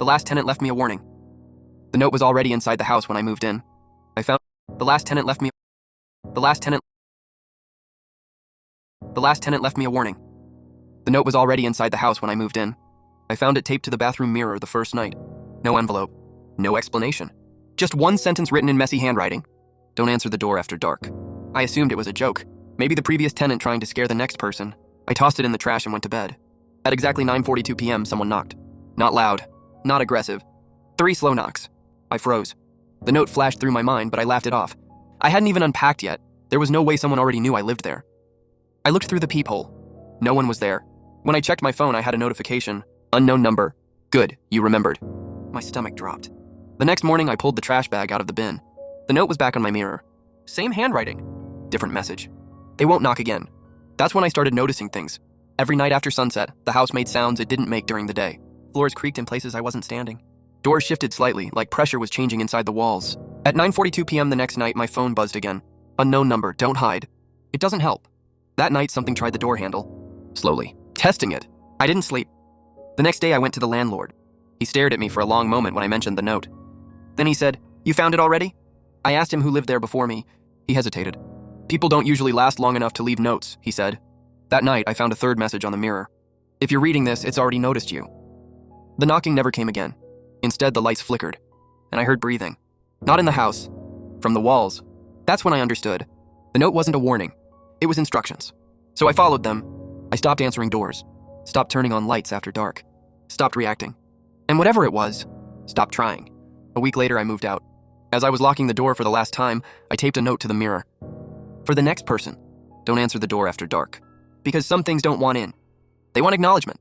The last tenant left me a warning. The note was already inside the house when I moved in. I found the last tenant left me the last tenant left me a warning. The note was already inside the house when I moved in. I found it taped to the bathroom mirror the first night. No envelope. No explanation. Just one sentence written in messy handwriting. Don't answer the door after dark. I assumed it was a joke. Maybe the previous tenant trying to scare the next person. I tossed it in the trash and went to bed. At exactly 9:42 p.m., someone knocked. Not loud. Not aggressive. 3 slow knocks. I froze. The note flashed through my mind, but I laughed it off. I hadn't even unpacked yet. There was no way someone already knew I lived there. I looked through the peephole. No one was there. When I checked my phone, I had a notification. Unknown number. Good, you remembered. My stomach dropped. The next morning, I pulled the trash bag out of the bin. The note was back on my mirror. Same handwriting. Different message. They won't knock again. That's when I started noticing things. Every night after sunset, the house made sounds it didn't make during the day. Floors creaked in places I wasn't standing. Doors shifted slightly, like pressure was changing inside the walls. At 9:42 p.m. the next night, my phone buzzed again. Unknown number, don't hide. It doesn't help. That night, something tried the door handle. Slowly. Testing it. I didn't sleep. The next day, I went to the landlord. He stared at me for a long moment when I mentioned the note. Then he said, "You found it already?" I asked him who lived there before me. He hesitated. "People don't usually last long enough to leave notes," he said. That night, I found a third message on the mirror. "If you're reading this, it's already noticed you." The knocking never came again. Instead, the lights flickered, and I heard breathing. Not in the house. From the walls. That's when I understood. The note wasn't a warning. It was instructions. So I followed them. I stopped answering doors. Stopped turning on lights after dark. Stopped reacting. And whatever it was, stopped trying. A week later, I moved out. As I was locking the door for the last time, I taped a note to the mirror. For the next person, don't answer the door after dark. Because some things don't want in. They want acknowledgement.